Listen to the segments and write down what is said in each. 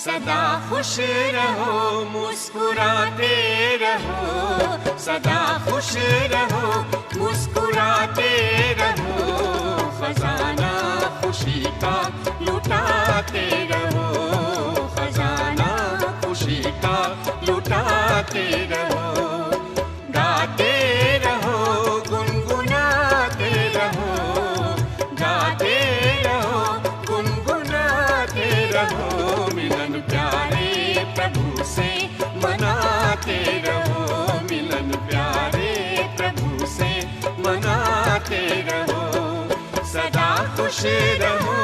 सदा खुश रहो, मुस्कुराते रहो, सदा खुश रहो, मुस्कुराते रहो, खजाना खुशी का लुटाते रहो, खजाना खुशी का लुटाते रहो। गाते रहो, गुनगुनाते रहो, गाते रहो, गुनगुनाते रहो, मिलन प्यारे प्रभु से मनाते रहो, मिलन प्यारे प्रभु से मनाते रहो, सदा खुश रहो।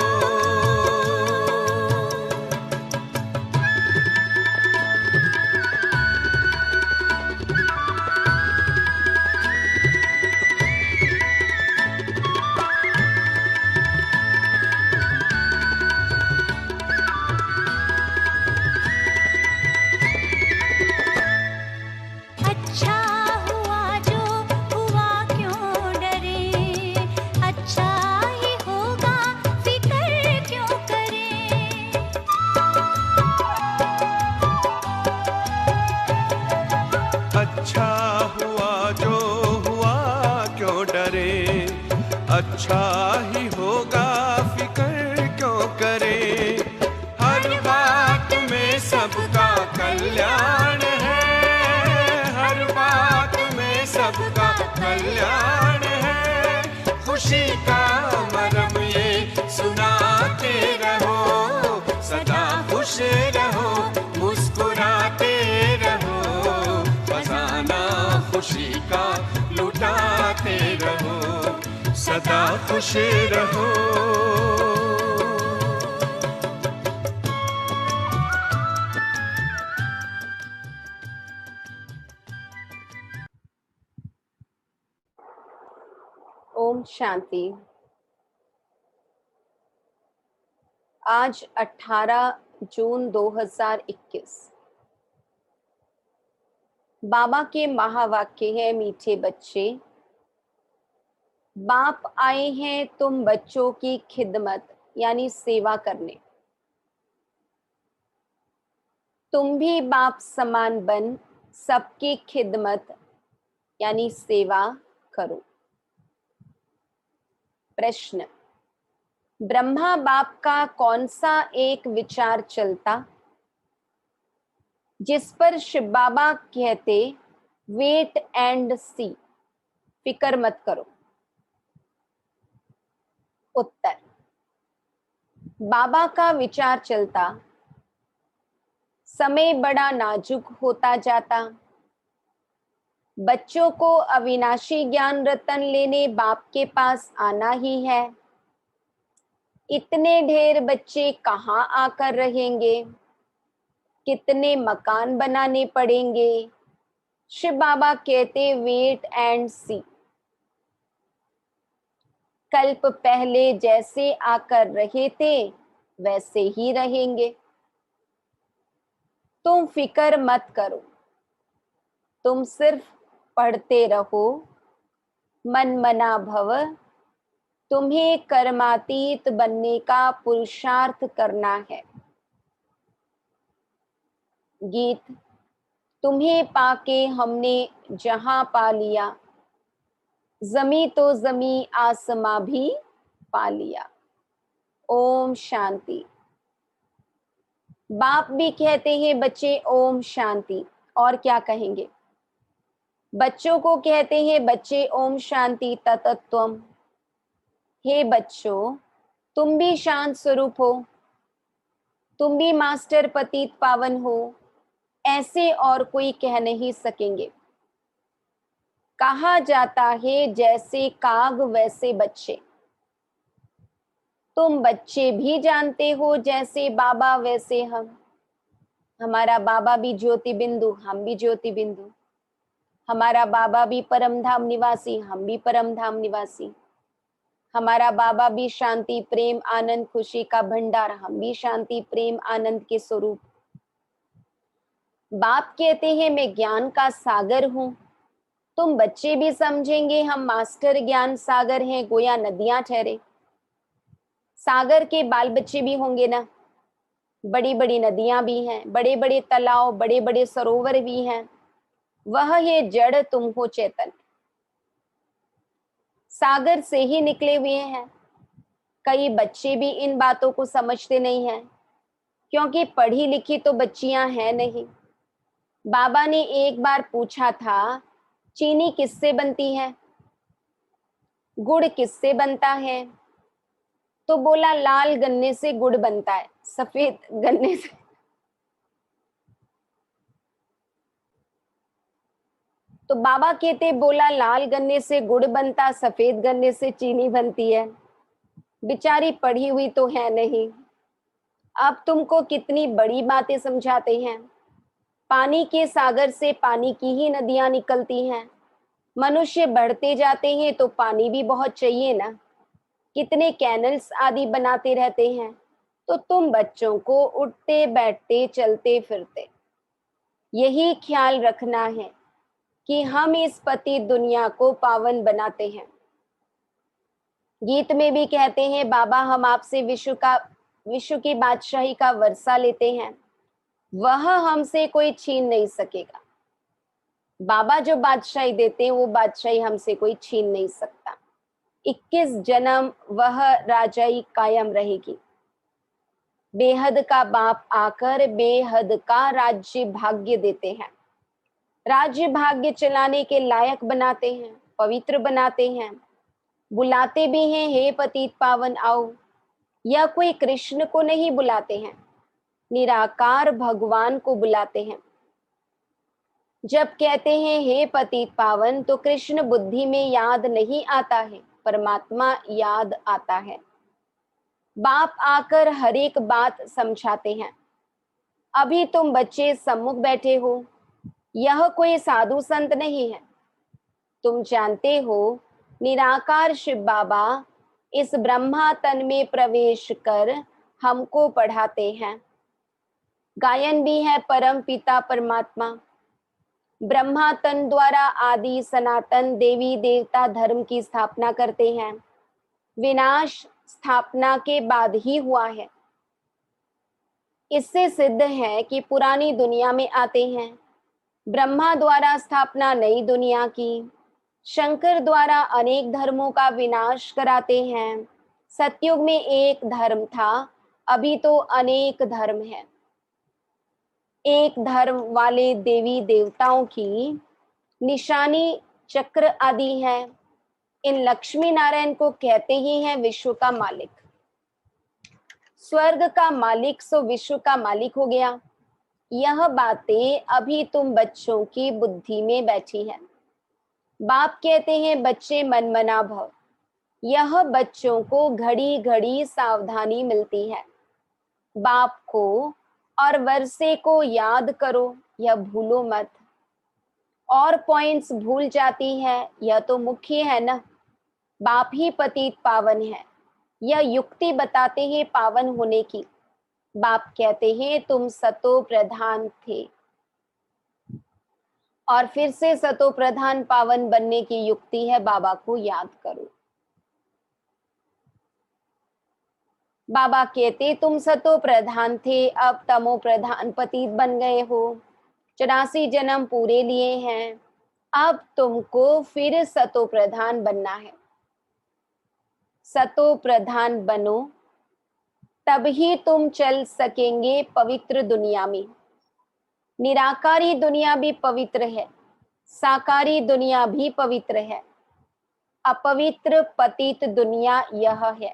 अच्छा ही होगा, फिक्र क्यों करे। हर बात में सबका कल्याण है, हर बात में सबका कल्याण है, खुशी का मरम ये सुनाते रहो, सदा खुश रहो, मुस्कुराते रहो, खजाना खुशी का लुटाते रहो, सदा खुश रहो। ओम शांति। आज 18 जून 2021। बाबा के महावाक्य है, मीठे बच्चे, बाप आए हैं तुम बच्चों की खिदमत यानी सेवा करने। तुम भी बाप समान बन सबकी खिदमत यानी सेवा करो। प्रश्न, ब्रह्मा बाप का कौन सा एक विचार चलता जिस पर शिव बाबा कहते वेट एंड सी, फिक्र मत करो। उत्तर, बाबा का विचार चलता समय बड़ा नाजुक होता जाता, बच्चों को अविनाशी ज्ञान रतन लेने बाप के पास आना ही है। इतने ढेर बच्चे कहाँ आकर रहेंगे, कितने मकान बनाने पड़ेंगे। शिव बाबा कहते वेट एंड सी, कल्प पहले जैसे आकर रहे थे वैसे ही रहेंगे। तुम फिक्र मत करो, तुम सिर्फ पढ़ते रहो, मन मना भव, तुम्हें कर्मातीत बनने का पुरुषार्थ करना है। गीत, तुम्हें पाके हमने जहां पा लिया, जमी तो जमी आसमां भी पा लिया। ओम शांति। बाप भी कहते हैं बच्चे ओम शांति, और क्या कहेंगे। बच्चों को कहते हैं बच्चे ओम शांति ततत्वम। हे बच्चों, तुम भी शांत स्वरूप हो, तुम भी मास्टर पतित पावन हो, ऐसे और कोई कह नहीं सकेंगे। कहा जाता है जैसे काग वैसे बच्चे। तुम बच्चे भी जानते हो जैसे बाबा वैसे हम। हमारा बाबा भी ज्योति बिंदु, हम भी ज्योति बिंदु। हमारा बाबा भी परम धाम निवासी, हम भी परम धाम निवासी। हमारा बाबा भी शांति प्रेम आनंद खुशी का भंडार, हम भी शांति प्रेम आनंद के स्वरूप। बाप कहते हैं मैं ज्ञान का सागर हूं। तुम बच्चे भी समझेंगे हम मास्टर ज्ञान सागर हैं, गोया नदियां ठहरे। सागर के बाल बच्चे भी होंगे ना, बड़ी बड़ी नदियां भी हैं, बड़े बड़े तालाब, बड़े बड़े सरोवर भी हैं। वह ये जड़, तुम हो चेतन। सागर से ही निकले हुए हैं। कई बच्चे भी इन बातों को समझते नहीं हैं, क्योंकि पढ़ी लिखी तो बच्चियां हैं नहीं। बाबा ने एक बार पूछा था, चीनी किससे बनती है, गुड़ किससे बनता है? तो बोला लाल गन्ने से गुड़ बनता है, सफेद गन्ने से। तो बाबा कहते, बोला लाल गन्ने से गुड़ बनता, सफेद गन्ने से चीनी बनती है। बेचारी पढ़ी हुई तो है नहीं। अब तुमको कितनी बड़ी बातें समझाते हैं। पानी के सागर से पानी की ही नदियां निकलती हैं। मनुष्य बढ़ते जाते हैं तो पानी भी बहुत चाहिए ना। कितने कैनल्स आदि बनाते रहते हैं। तो तुम बच्चों को उठते बैठते चलते फिरते यही ख्याल रखना है कि हम इस पतित दुनिया को पावन बनाते हैं। गीत में भी कहते हैं, बाबा हम आपसे विश्व की बादशाही का वर्षा लेते हैं, वह हमसे कोई छीन नहीं सकेगा। बाबा जो बादशाही देते हैं वो बादशाही हमसे कोई छीन नहीं सकता। 21 जन्म वह राजाई कायम रहेगी। बेहद का बाप आकर बेहद का राज्य भाग्य देते हैं। राज्य भाग्य चलाने के लायक बनाते हैं, पवित्र बनाते हैं। बुलाते भी हैं, हे पतित पावन आओ। या कोई कृष्ण को नहीं बुलाते हैं, निराकार भगवान को बुलाते हैं। जब कहते हैं हे पतित पावन, तो कृष्ण बुद्धि में याद नहीं आता है, परमात्मा याद आता है। बाप आकर हर एक बात समझाते हैं। अभी तुम बच्चे सम्मुख बैठे हो, यह कोई साधु संत नहीं है। तुम जानते हो निराकार शिव बाबा इस ब्रह्मा तन में प्रवेश कर हमको पढ़ाते हैं। गायन भी है परम पिता परमात्मा। ब्रह्मा तन द्वारा आदि सनातन देवी देवता धर्म की स्थापना करते हैं। विनाश स्थापना के बाद ही हुआ है। इससे सिद्ध है कि पुरानी दुनिया में आते हैं। ब्रह्मा द्वारा स्थापना नई दुनिया की। शंकर द्वारा अनेक धर्मों का विनाश कराते हैं। सतयुग में एक धर्म था, अभी तो अनेक धर्म हैं। एक धर्म वाले देवी देवताओं की निशानी चक्र आदि है। इन लक्ष्मी नारायण को कहते ही हैं विश्व का मालिक। स्वर्ग का मालिक सो विश्व का मालिक हो गया। यह बातें अभी तुम बच्चों की बुद्धि में बैठी है। बाप कहते हैं बच्चे मनमना भव। यह बच्चों को घड़ी घड़ी सावधानी मिलती है। बाप को और वर्षे को याद करो, यह भूलो मत। और पॉइंट्स भूल जाती है, यह तो मुख्य है ना। बाप ही पतित पावन है, यह युक्ति बताते हैं पावन होने की। बाप कहते हैं तुम सतो प्रधान थे, और फिर से सतो प्रधान पावन बनने की युक्ति है बाबा को याद करो। बाबा कहते तुम सतो प्रधान थे, अब तमो प्रधान पतित बन गए हो। 84 जन्म पूरे लिए हैं, अब तुमको फिर सतो प्रधान बनना है। सतो प्रधान बनो, तब ही तुम चल सकेंगे पवित्र दुनिया में। निराकारी दुनिया भी पवित्र है, साकारी दुनिया भी पवित्र है। अपवित्र पतित दुनिया यह है।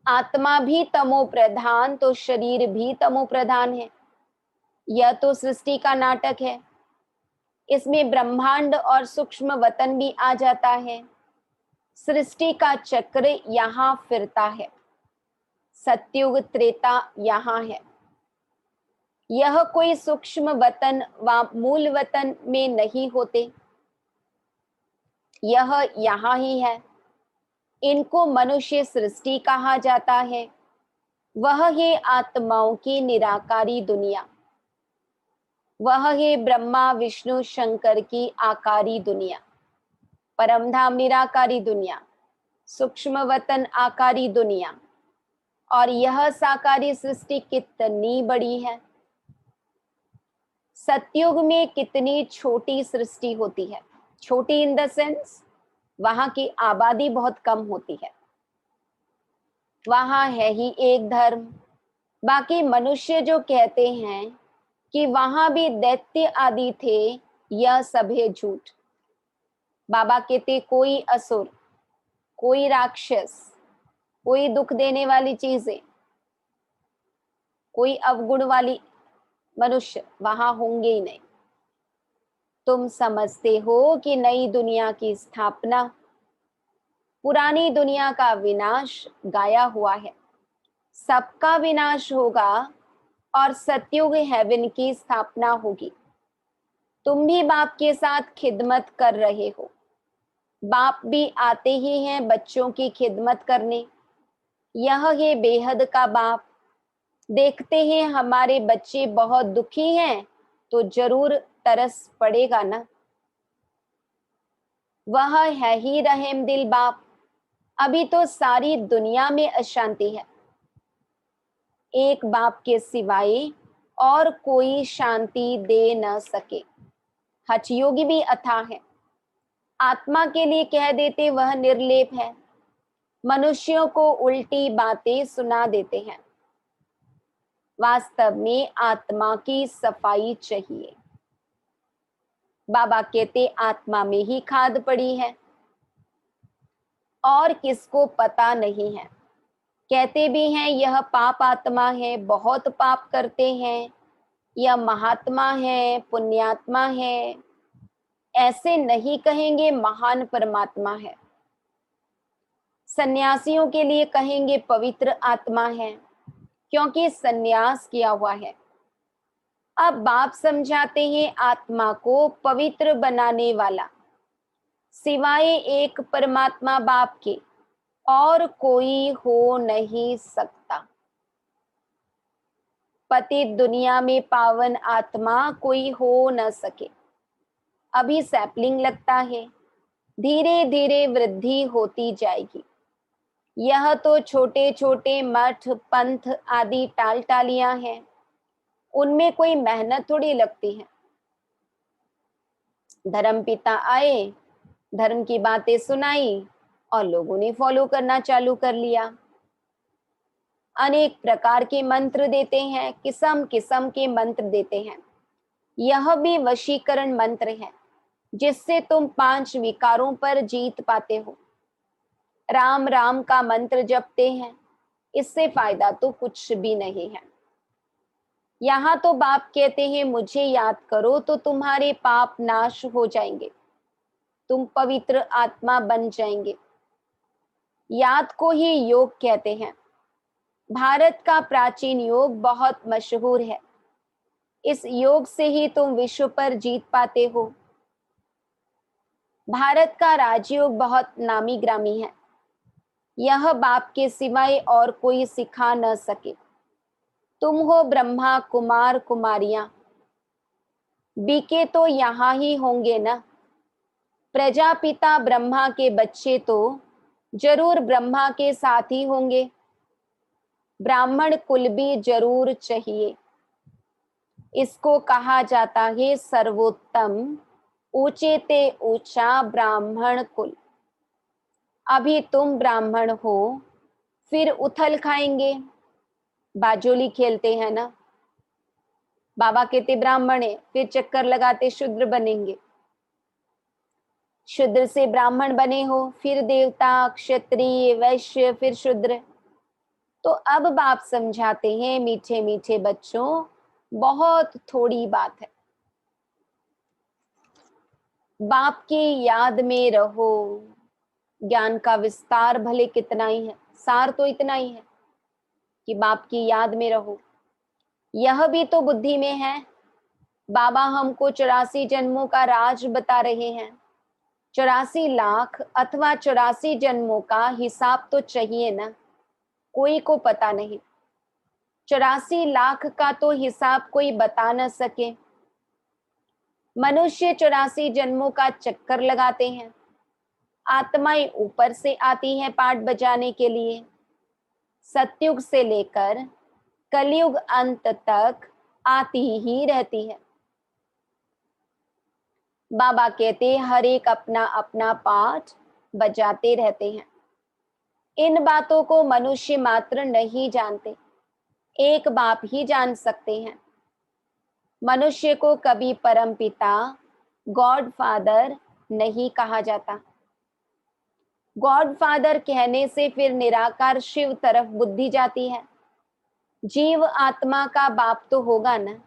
आत्मा भी तमो प्रधान तो शरीर भी तमो प्रधान है। यह तो सृष्टि का नाटक है। इसमें ब्रह्मांड और सूक्ष्म वतन भी आ जाता है। सृष्टि का चक्र यहाँ फिरता है। सत्युग त्रेता यहाँ है। यह कोई सूक्ष्म वतन व मूल वतन में नहीं होते, यह यहाँ ही है। इनको मनुष्य सृष्टि कहा जाता है। वह है आत्माओं की निराकारी दुनिया। वह है ब्रह्मा विष्णु शंकर की आकारी दुनिया। परमधाम निराकारी दुनिया, सूक्ष्म वतन आकारी दुनिया, और यह साकारी सृष्टि कितनी बड़ी है। सतयुग में कितनी छोटी सृष्टि होती है। छोटी इन द सेंस वहां की आबादी बहुत कम होती है, वहां है ही एक धर्म। बाकी मनुष्य जो कहते हैं कि वहां भी दैत्य आदि थे, यह सब है झूठ। बाबा कहते कोई असुर, कोई राक्षस, कोई दुख देने वाली चीजें, कोई अवगुण वाली मनुष्य वहां होंगे ही नहीं। तुम समझते हो कि नई दुनिया की स्थापना, पुरानी दुनिया का विनाश गाया हुआ है। सबका विनाश होगा और सतयुग हेवन की स्थापना होगी। तुम भी बाप के साथ खिदमत कर रहे हो। बाप भी आते ही हैं बच्चों की खिदमत करने। यह है बेहद का बाप। देखते हैं हमारे बच्चे बहुत दुखी हैं तो जरूर तरस पड़ेगा ना। वह है ही रहम दिल बाप। अभी तो सारी दुनिया में अशांति है। एक बाप के सिवाय और कोई शांति दे न सके। हठयोगी भी अथाह है। आत्मा के लिए कह देते वह निर्लेप है। मनुष्यों को उल्टी बातें सुना देते हैं। वास्तव में आत्मा की सफाई चाहिए। बाबा कहते आत्मा में ही खाद पड़ी है और किसको पता नहीं है। कहते भी हैं यह पाप आत्मा है, बहुत पाप करते हैं, यह महात्मा है, पुण्यात्मा है। ऐसे नहीं कहेंगे महान परमात्मा है। सन्यासियों के लिए कहेंगे पवित्र आत्मा है, क्योंकि सन्यास किया हुआ है। अब बाप समझाते हैं आत्मा को पवित्र बनाने वाला सिवाय एक परमात्मा बाप के और कोई हो नहीं सकता। पतित दुनिया में पावन आत्मा कोई हो न सके। अभी सैपलिंग लगता है, धीरे धीरे वृद्धि होती जाएगी। यह तो छोटे छोटे मठ पंथ आदि टाल टालियां हैं, उनमें कोई मेहनत थोड़ी लगती है। धर्म पिता आए, धर्म की बातें सुनाई और लोगों ने फॉलो करना चालू कर लिया। अनेक प्रकार के मंत्र देते हैं, किस्म किस्म के मंत्र देते हैं। यह भी वशीकरण मंत्र है, जिससे तुम 5 विकारों पर जीत पाते हो। राम राम का मंत्र जपते हैं, इससे फायदा तो कुछ भी नहीं है। यहाँ तो बाप कहते हैं मुझे याद करो तो तुम्हारे पाप नाश हो जाएंगे, तुम पवित्र आत्मा बन जाएंगे। याद को ही योग कहते हैं। भारत का प्राचीन योग बहुत मशहूर है। इस योग से ही तुम विश्व पर जीत पाते हो। भारत का राजयोग बहुत नामी ग्रामी है। यह बाप के सिवाय और कोई सिखा न सके। तुम हो ब्रह्मा कुमार कुमारियां, बीके तो यहाँ ही होंगे ना। प्रजापिता ब्रह्मा के बच्चे तो जरूर ब्रह्मा के साथ ही होंगे। ब्राह्मण कुल भी जरूर चाहिए। इसको कहा जाता है सर्वोत्तम, ऊंचे ते ऊंचा ब्राह्मण कुल। अभी तुम ब्राह्मण हो, फिर उथल खाएंगे। बाजोली खेलते हैं ना, बाबा कहते ब्राह्मण है, फिर चक्कर लगाते शूद्र बनेंगे। शूद्र से ब्राह्मण बने हो, फिर देवता, क्षत्रिय, वैश्य, फिर शूद्र। तो अब बाप समझाते हैं मीठे मीठे बच्चों, बहुत थोड़ी बात है। बाप की याद में रहो। ज्ञान का विस्तार भले कितना ही है, सार तो इतना ही है कि बाप की याद में रहो। यह भी तो बुद्धि में है। बाबा हमको 84 जन्मों का राज बता रहे हैं। 84 लाख अथवा 84 जन्मों का हिसाब तो चाहिए ना, कोई को पता नहीं। 84 लाख का तो हिसाब कोई बता न सके। मनुष्य 84 जन्मों का चक्कर लगाते हैं। आत्माएं ऊपर से आती हैं पाठ बजाने के लिए। सतयुग से लेकर कलयुग अंत तक आती ही रहती है। बाबा कहते हर एक अपना अपना पाठ बजाते रहते हैं। इन बातों को मनुष्य मात्र नहीं जानते, एक बाप ही जान सकते हैं। मनुष्य को कभी परम पिता, गॉड फादर नहीं कहा जाता। गॉड फादर कहने से फिर निराकार शिव तरफ बुद्धि जाती है। जीव आत्मा का बाप तो होगा ना।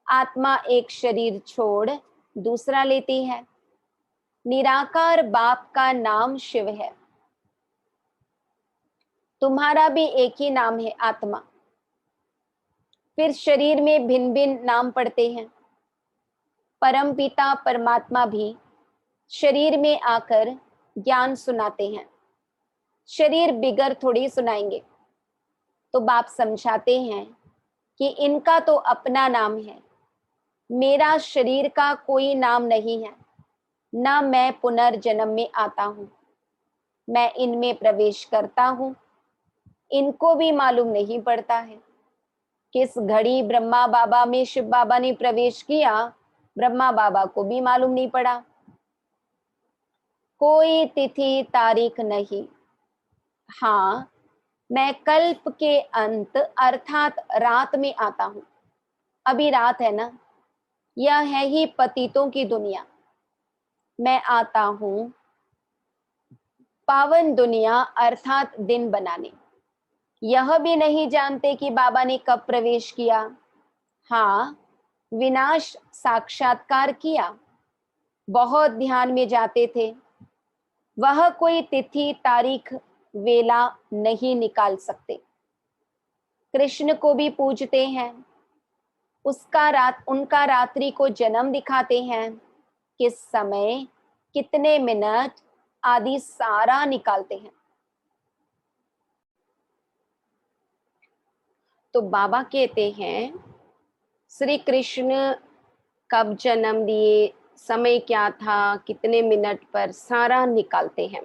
आत्मा एक शरीर छोड़ दूसरा लेती है। निराकार बाप का नाम शिव है। तुम्हारा भी एक ही नाम है, आत्मा। फिर शरीर में भिन्न भिन्न नाम पड़ते हैं। परम पिता परमात्मा भी शरीर में आकर ज्ञान सुनाते हैं। शरीर बिगर थोड़ी सुनाएंगे। तो बाप समझाते हैं कि इनका तो अपना नाम है, मेरा शरीर का कोई नाम नहीं है। न मैं पुनर्जन्म में आता हूं, मैं इनमें प्रवेश करता हूं। इनको भी मालूम नहीं पड़ता है किस घड़ी ब्रह्मा बाबा में शिव बाबा ने प्रवेश किया। ब्रह्मा बाबा को भी मालूम नहीं पड़ा। कोई तिथि तारीख नहीं। हाँ, मैं कल्प के अंत अर्थात रात में आता हूं। अभी रात है ना, यह है ही पतितों की दुनिया। मैं आता हूं पावन दुनिया अर्थात दिन बनाने। यह भी नहीं जानते कि बाबा ने कब प्रवेश किया। हाँ, विनाश साक्षात्कार किया, बहुत ध्यान में जाते थे। वह कोई तिथि तारीख वेला नहीं निकाल सकते। कृष्ण को भी पूजते हैं, उनका रात्रि को जन्म दिखाते हैं, किस समय कितने मिनट आदि सारा निकालते हैं। तो बाबा कहते हैं श्री कृष्ण कब जन्म लिए, समय क्या था, कितने मिनट पर, सारा निकालते हैं।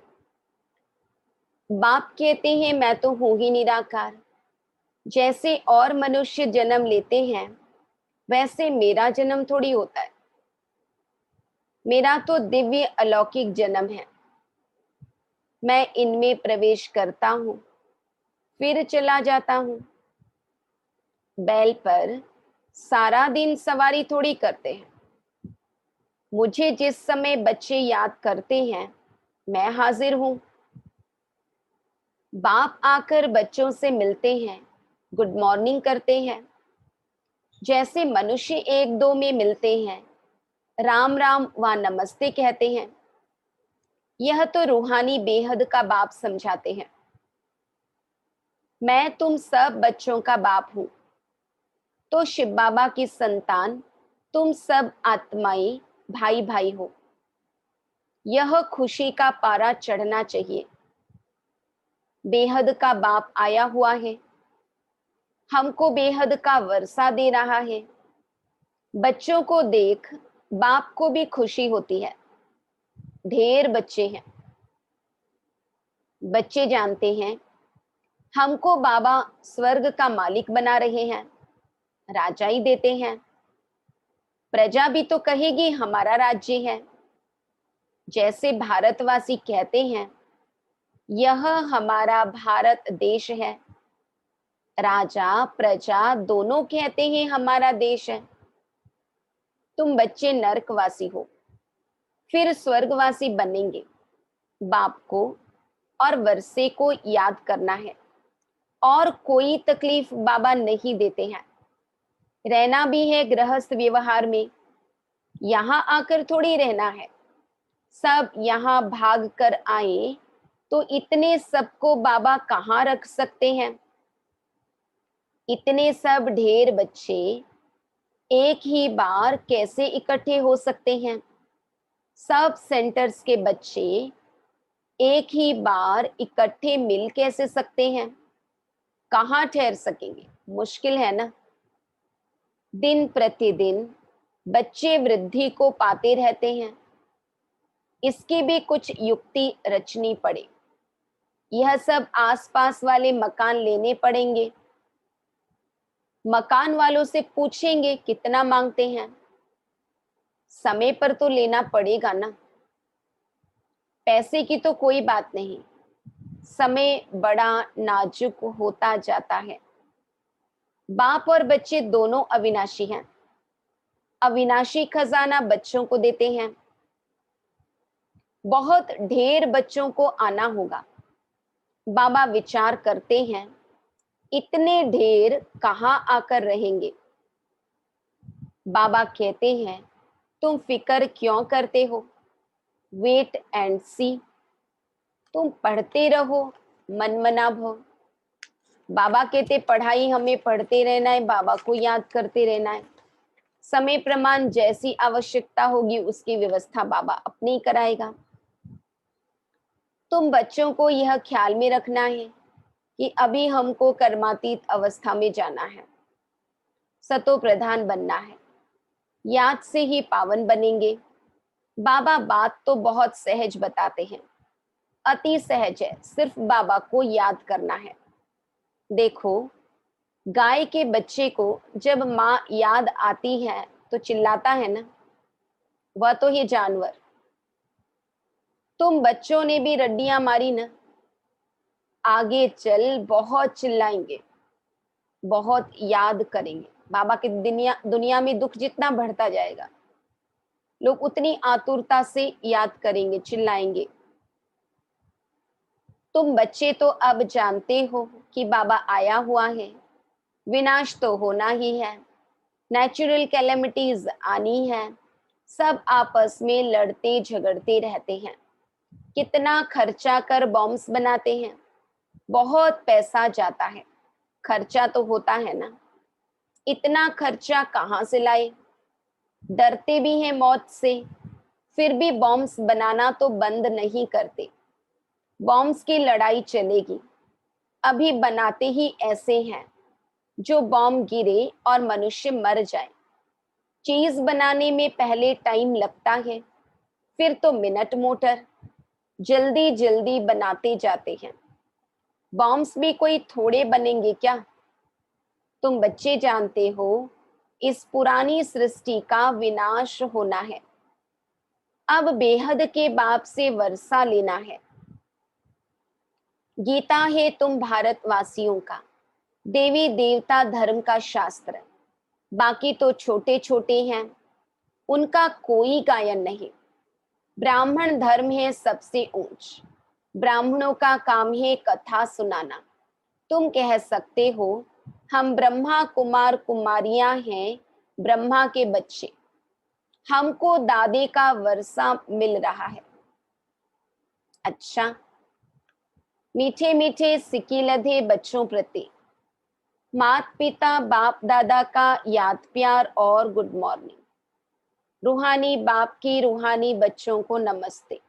बाप कहते हैं मैं तो हूं ही निराकार। जैसे और मनुष्य जन्म लेते हैं वैसे मेरा जन्म थोड़ी होता है। मेरा तो दिव्य अलौकिक जन्म है। मैं इनमें प्रवेश करता हूं, फिर चला जाता हूं। बैल पर सारा दिन सवारी थोड़ी करते हैं। मुझे जिस समय बच्चे याद करते हैं मैं हाजिर हूं। बाप आकर बच्चों से मिलते हैं, गुड मॉर्निंग करते हैं। जैसे मनुष्य एक दो में मिलते हैं, राम राम व नमस्ते कहते हैं। यह तो रूहानी बेहद का बाप समझाते हैं। मैं तुम सब बच्चों का बाप हूं। तो शिव बाबा की संतान तुम सब आत्माएं भाई भाई हो। यह खुशी का पारा चढ़ना चाहिए। बेहद का बाप आया हुआ है, हमको बेहद का वर्षा दे रहा है। बच्चों को देख बाप को भी खुशी होती है। ढेर बच्चे हैं। बच्चे जानते हैं हमको बाबा स्वर्ग का मालिक बना रहे हैं, राजा ही देते हैं। प्रजा भी तो कहेगी हमारा राज्य है। जैसे भारतवासी कहते हैं यह हमारा भारत देश है। राजा प्रजा दोनों कहते हैं हमारा देश है। तुम बच्चे नरकवासी हो, फिर स्वर्गवासी बनेंगे। बाप को और वर्षे को याद करना है और कोई तकलीफ बाबा नहीं देते हैं। रहना भी है गृहस्थ व्यवहार में, यहां आकर थोड़ी रहना है। सब यहां भाग कर आए तो इतने सबको बाबा कहाँ रख सकते हैं। इतने सब ढेर बच्चे एक ही बार कैसे इकट्ठे हो सकते हैं। सब सेंटर्स के बच्चे एक ही बार इकट्ठे मिल कैसे सकते हैं। कहाँ ठहर सकेंगे, मुश्किल है ना। दिन प्रतिदिन बच्चे वृद्धि को पाते रहते हैं। इसकी भी कुछ युक्ति रचनी पड़े। यह सब आसपास वाले मकान लेने पड़ेंगे। मकान वालों से पूछेंगे कितना मांगते हैं। समय पर तो लेना पड़ेगा ना। पैसे की तो कोई बात नहीं, समय बड़ा नाजुक होता जाता है। बाप और बच्चे दोनों अविनाशी हैं। अविनाशी खजाना बच्चों को देते हैं। बहुत ढेर बच्चों को आना होगा। बाबा विचार करते हैं, इतने ढेर कहाँ आकर रहेंगे। बाबा कहते हैं, तुम फिक्र क्यों करते हो, वेट एंड सी। तुम पढ़ते रहो, मनमना भव। बाबा कहते पढ़ाई हमें पढ़ते रहना है, बाबा को याद करते रहना है। समय प्रमाण जैसी आवश्यकता होगी उसकी व्यवस्था बाबा अपने ही कराएगा। तुम बच्चों को यह ख्याल में रखना है कि अभी हमको कर्मातीत अवस्था में जाना है, सतो प्रधान बनना है, याद से ही पावन बनेंगे। बाबा बात तो बहुत सहज बताते हैं, अति सहज है, सिर्फ बाबा को याद करना है। देखो, गाय के बच्चे को जब माँ याद आती है तो चिल्लाता है ना, वह तो ये जानवर। तुम बच्चों ने भी रड्डियां मारी ना, आगे चल बहुत चिल्लाएंगे, बहुत याद करेंगे। बाबा की दुनिया में दुख जितना बढ़ता जाएगा, लोग उतनी आतुरता से याद करेंगे, चिल्लाएंगे। तुम बच्चे तो अब जानते हो कि बाबा आया हुआ है, विनाश तो होना ही है, नेचुरल कैलेमिटीज आनी है, सब आपस में लड़ते झगड़ते रहते हैं। कितना खर्चा कर बॉम्ब्स बनाते हैं, बहुत पैसा जाता है, खर्चा तो होता है ना। इतना खर्चा कहाँ से लाए। डरते भी हैं मौत से, फिर भी बॉम्ब्स बनाना तो बंद नहीं करते। बॉम्ब्स की लड़ाई चलेगी। अभी बनाते ही ऐसे हैं जो बॉम्ब गिरे और मनुष्य मर जाए। चीज बनाने में पहले टाइम लगता है, फिर तो मिनट मोटर, जल्दी जल्दी बनाते जाते हैं। बॉम्ब्स भी कोई थोड़े बनेंगे क्या। तुम बच्चे जानते हो, इस पुरानी सृष्टि का विनाश होना है। अब बेहद के बाप से वर्षा लेना है। गीता है तुम भारतवासियों का देवी देवता धर्म का शास्त्र। बाकी तो छोटे छोटे हैं, उनका कोई गायन नहीं। ब्राह्मण धर्म है सबसे ऊंच। ब्राह्मणों का काम है कथा सुनाना। तुम कह सकते हो हम ब्रह्मा कुमार कुमारियां हैं, ब्रह्मा के बच्चे, हमको दादे का वर्षा मिल रहा है। अच्छा, मीठे मीठे सिक्के लधे बच्चों प्रति माता पिता बाप दादा का याद प्यार और गुड मॉर्निंग। रूहानी बाप की रूहानी बच्चों को नमस्ते।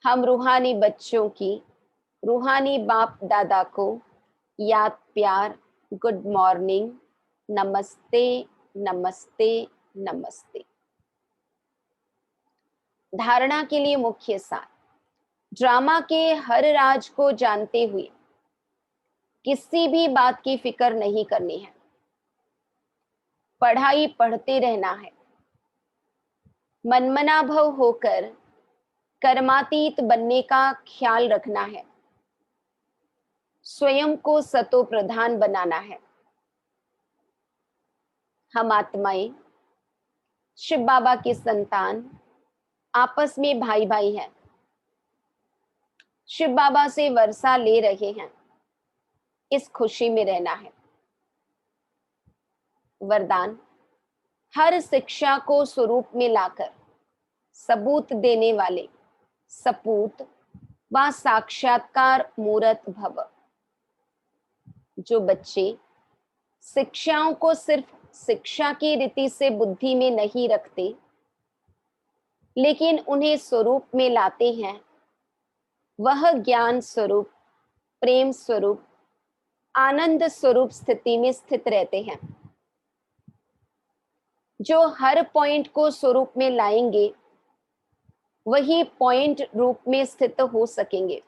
हम रूहानी बच्चों की रूहानी बाप दादा को याद प्यार, गुड मॉर्निंग, नमस्ते नमस्ते नमस्ते। धारणा के लिए मुख्य सार, ड्रामा के हर राज को जानते हुए किसी भी बात की फिक्र नहीं करनी है। पढ़ाई पढ़ते रहना है। मनमना भव होकर कर्मातीत बनने का ख्याल रखना है। स्वयं को सतो प्रधान बनाना है। हम आत्माएं शिव बाबा की संतान आपस में भाई भाई हैं। शिव बाबा से वर्षा ले रहे हैं, इस खुशी में रहना है। वरदान, हर शिक्षा को स्वरूप में लाकर सबूत देने वाले सपूत व साक्षात्कार मूर्त भव। जो बच्चे शिक्षाओं को सिर्फ शिक्षा की रीति से बुद्धि में नहीं रखते, लेकिन उन्हें स्वरूप में लाते हैं, वह ज्ञान स्वरूप, प्रेम स्वरूप, आनंद स्वरूप स्थिति में स्थित रहते हैं। जो हर पॉइंट को स्वरूप में लाएंगे, वही पॉइंट रूप में स्थित हो सकेंगे।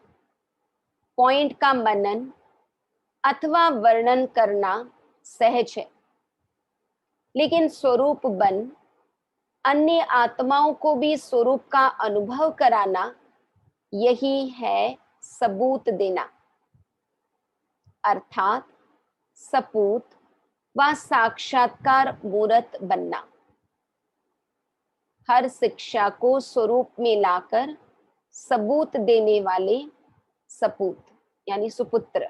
पॉइंट का मनन अथवा वर्णन करना सहज है, लेकिन स्वरूप बन अन्य आत्माओं को भी स्वरूप का अनुभव कराना, यही है सबूत देना, अर्थात सपूत व साक्षात्कार मूर्त बनना। हर शिक्षा को स्वरूप में लाकर सबूत देने वाले सपूत यानी सुपुत्र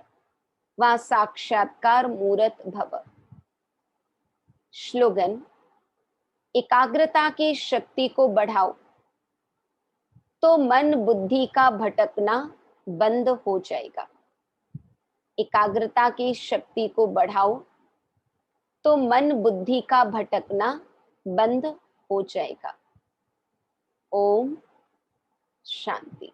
व साक्षात्कार मूर्त भव। श्लोगन: एकाग्रता की शक्ति को बढ़ाओ तो मन बुद्धि का भटकना बंद हो जाएगा। एकाग्रता की शक्ति को बढ़ाओ तो मन बुद्धि का भटकना बंद हो जाएगा। ओम शांति।